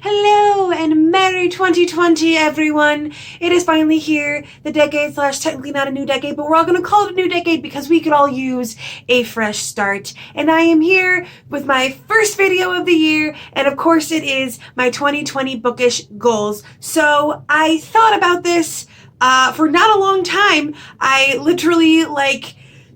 Hello and Merry 2020 everyone! It is finally here, the decade slash technically not a new decade, but we're all gonna call it a new decade because we could all use a fresh start. And I am here with my first video of the year, and of course it is my 2020 Bookish Goals. So I thought about this for not a long time. I literally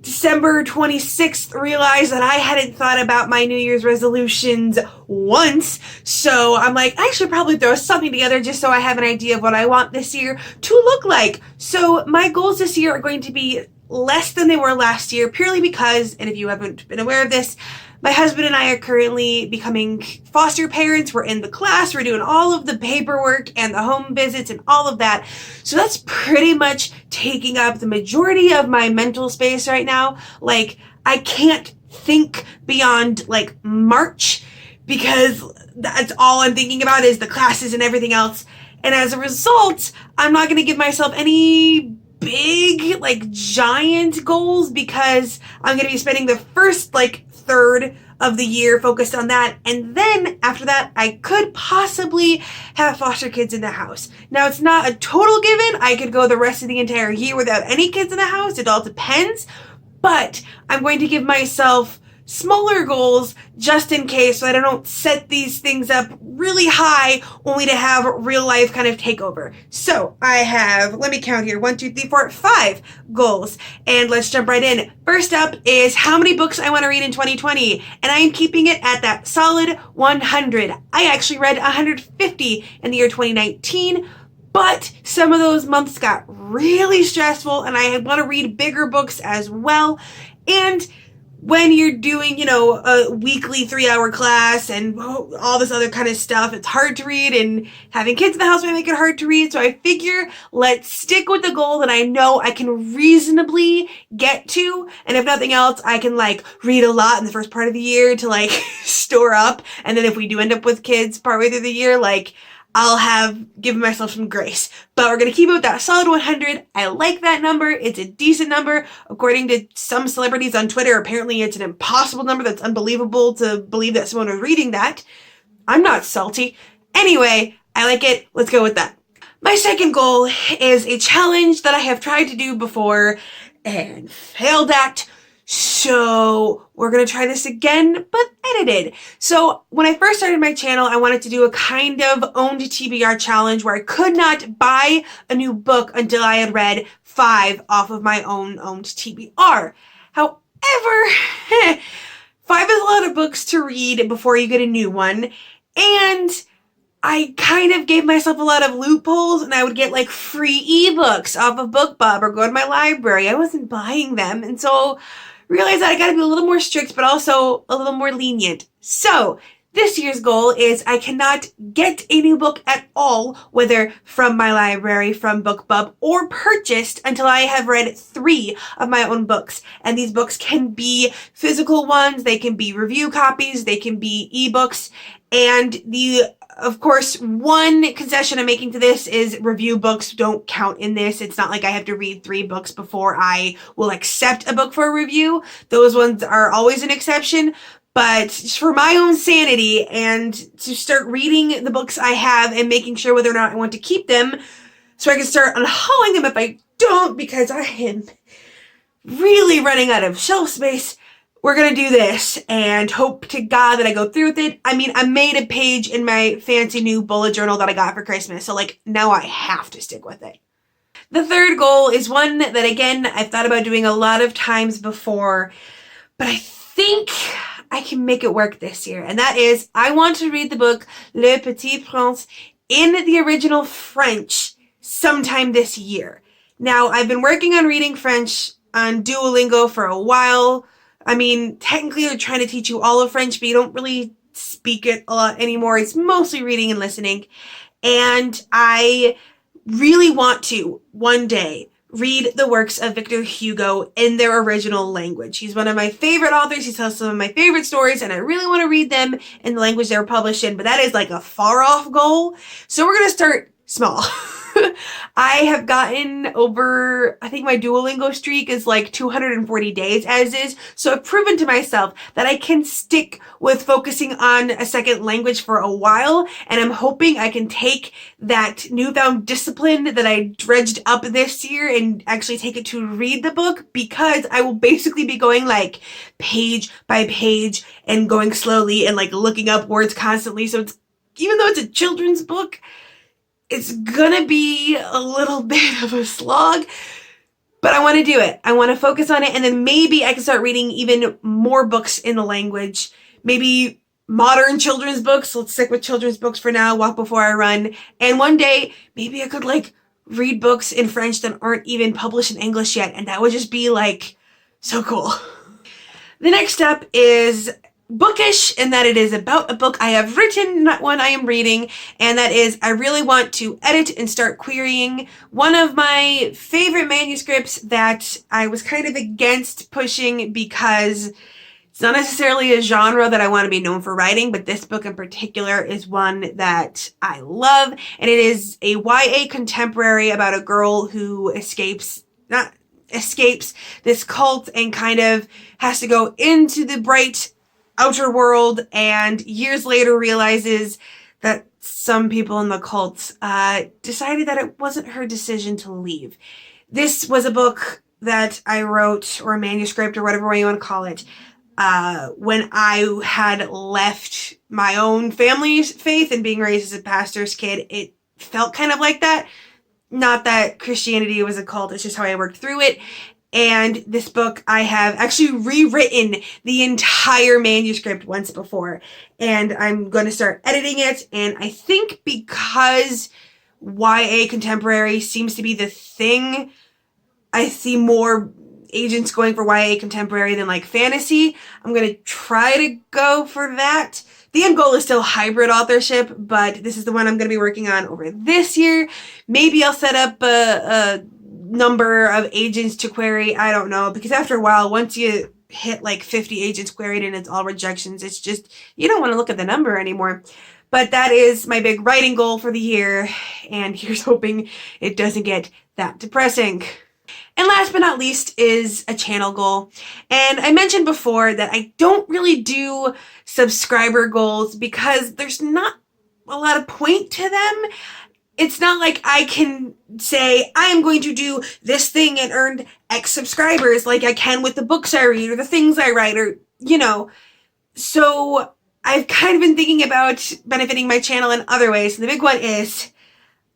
December 26th realized that I hadn't thought about my New Year's resolutions once, so I'm like, I should probably throw something together just so I have an idea of what I want this year to look like. So my goals this year are going to be less than they were last year, purely because, and if you haven't been aware of this, my husband and I are currently becoming foster parents. We're in the class, we're doing all of the paperwork and the home visits and all of that. So that's pretty much taking up the majority of my mental space right now. Like, I can't think beyond March because that's all I'm thinking about is the classes and everything else. And as a result, I'm not gonna give myself any big, giant goals because I'm gonna be spending the first, third of the year focused on that, and then after that I could possibly have foster kids in the house. Now, it's not a total given. I could go the rest of the entire year without any kids in the house. It all depends, but I'm going to give myself smaller goals just in case so that I don't set these things up really high only to have real life kind of take over. So I have, let me count here, 1, 2, 3, 4, 5 goals, and let's jump right in. First up is how many books I want to read in 2020, and I am keeping it at that solid 100. I actually read 150 in the year 2019, but some of those months got really stressful and I want to read bigger books as well. And when you're doing, a weekly 3-hour class and all this other kind of stuff, it's hard to read, and having kids in the house might make it hard to read. So I figure let's stick with the goal that I know I can reasonably get to. And if nothing else, I can read a lot in the first part of the year to store up. And then if we do end up with kids partway through the year, I'll have given myself some grace. But we're going to keep it with that solid 100. I like that number. It's a decent number. According to some celebrities on Twitter, apparently it's an impossible number. That's unbelievable to believe that someone was reading that. I'm not salty. Anyway, I like it. Let's go with that. My second goal is a challenge that I have tried to do before and failed at. So we're going to try this again, but edited. So when I first started my channel, I wanted to do a kind of owned TBR challenge where I could not buy a new book until I had read 5 off of my own owned TBR. However, 5 is a lot of books to read before you get a new one. And I kind of gave myself a lot of loopholes, and I would get free ebooks off of BookBub or go to my library. I wasn't buying them, and so realized that I gotta be a little more strict, but also a little more lenient. So this year's goal is I cannot get a new book at all, whether from my library, from BookBub, or purchased until I have read 3 of my own books. And these books can be physical ones, they can be review copies, they can be ebooks, and of course, one concession I'm making to this is review books don't count in this. It's not like I have to read 3 books before I will accept a book for a review. Those ones are always an exception. But for my own sanity and to start reading the books I have and making sure whether or not I want to keep them so I can start unhauling them if I don't, because I am really running out of shelf space, we're gonna do this and hope to God that I go through with it. I mean, I made a page in my fancy new bullet journal that I got for Christmas, so now I have to stick with it. The third goal is one that, again, I've thought about doing a lot of times before, but I think I can make it work this year, and that is I want to read the book Le Petit Prince in the original French sometime this year. Now, I've been working on reading French on Duolingo for a while. I mean, technically they're trying to teach you all of French, but you don't really speak it a lot anymore. It's mostly reading and listening. And I really want to, one day, read the works of Victor Hugo in their original language. He's one of my favorite authors. He tells some of my favorite stories, and I really want to read them in the language they were published in, but that is a far-off goal. So we're going to start small. I have gotten over, I think my Duolingo streak is like 240 days as is. So I've proven to myself that I can stick with focusing on a second language for a while. And I'm hoping I can take that newfound discipline that I dredged up this year and actually take it to read the book, because I will basically be going like page by page and going slowly and like looking up words constantly. So it's, even though it's a children's book, it's gonna be a little bit of a slog, but I want to do it. I want to focus on it, and then maybe I can start reading even more books in the language. Maybe modern children's books. Let's stick with children's books for now. Walk Before I Run. And one day, maybe I could like read books in French that aren't even published in English yet, and that would just be like so cool. The next step is bookish, and that it is about a book I have written, not one I am reading, and that is I really want to edit and start querying one of my favorite manuscripts that I was kind of against pushing because it's not necessarily a genre that I want to be known for writing, but this book in particular is one that I love, and it is a YA contemporary about a girl who escapes this cult and kind of has to go into the bright outer world, and years later realizes that some people in the cult decided that it wasn't her decision to leave. This was a book that I wrote, or a manuscript, or whatever way you want to call it, when I had left my own family's faith and being raised as a pastor's kid. It felt kind of like that. Not that Christianity was a cult, it's just how I worked through it. And this book, I have actually rewritten the entire manuscript once before, and I'm going to start editing it. And I think because YA contemporary seems to be the thing, I see more agents going for YA contemporary than like fantasy. I'm going to try to go for that. The end goal is still hybrid authorship, but this is the one I'm going to be working on over this year. Maybe I'll set up a number of agents to query. I don't know, because after a while, once you hit like 50 agents queried and it's all rejections, it's just, you don't want to look at the number anymore. But that is my big writing goal for the year, and here's hoping it doesn't get that depressing. And last but not least is a channel goal. And I mentioned before that I don't really do subscriber goals because there's not a lot of point to them. It's not like I can say, I am going to do this thing and earn X subscribers like I can with the books I read or the things I write, or, you know. So I've kind of been thinking about benefiting my channel in other ways. And the big one is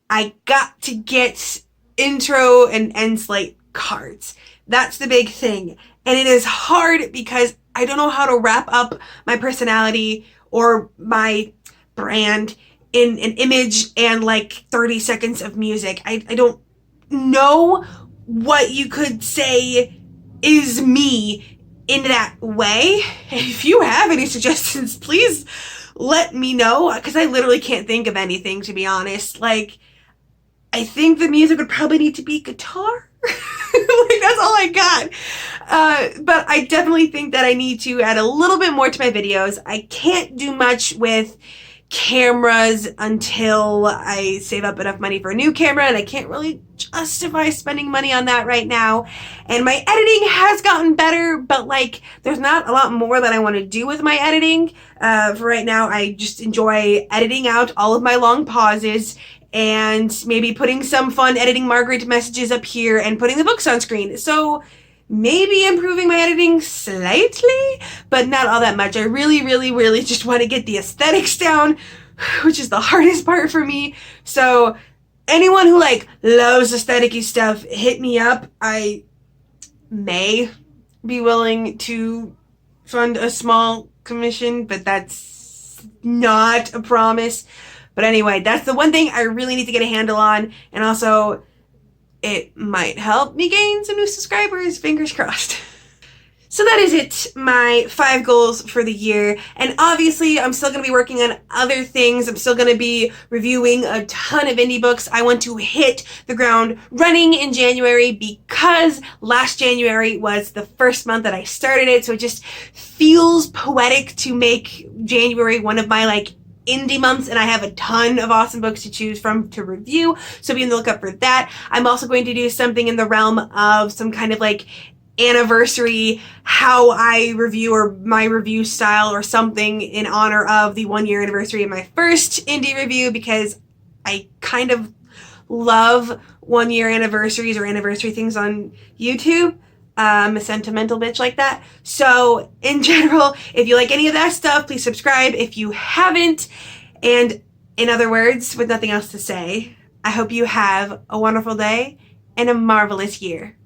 I got to get intro and end slate cards. That's the big thing. And it is hard because I don't know how to wrap up my personality or my brand in an image and like 30 seconds of music. I don't know what you could say is me in that way. If you have any suggestions, please let me know, because I literally can't think of anything, to be honest. Like, I think the music would probably need to be guitar. Like, that's all I got. But I definitely think that I need to add a little bit more to my videos. I can't do much with cameras until I save up enough money for a new camera, and I can't really justify spending money on that right now. And my editing has gotten better, but like there's not a lot more that I want to do with my editing. For right now, I just enjoy editing out all of my long pauses and maybe putting some fun editing Margaret messages up here and putting the books on screen. So maybe improving my editing slightly, but not all that much. I really just want to get the aesthetics down, which is the hardest part for me. So anyone who like loves aesthetic-y stuff, hit me up. I may be willing to fund a small commission, but that's not a promise. But anyway, that's the one thing I really need to get a handle on. And also, it might help me gain some new subscribers, fingers crossed. So that is it, my 5 goals for the year. And obviously, I'm still going to be working on other things. I'm still going to be reviewing a ton of indie books. I want to hit the ground running in January because last January was the first month that I started it. So it just feels poetic to make January one of my like indie months, and I have a ton of awesome books to choose from to review, so be on the lookout for that. I'm also going to do something in the realm of some kind of like anniversary, how I review or my review style or something in honor of the 1-year anniversary of my first indie review, because I kind of love 1-year anniversaries or anniversary things on YouTube. I'm a sentimental bitch like that. So in general, if you like any of that stuff, please subscribe if you haven't. And in other words, with nothing else to say, I hope you have a wonderful day and a marvelous year.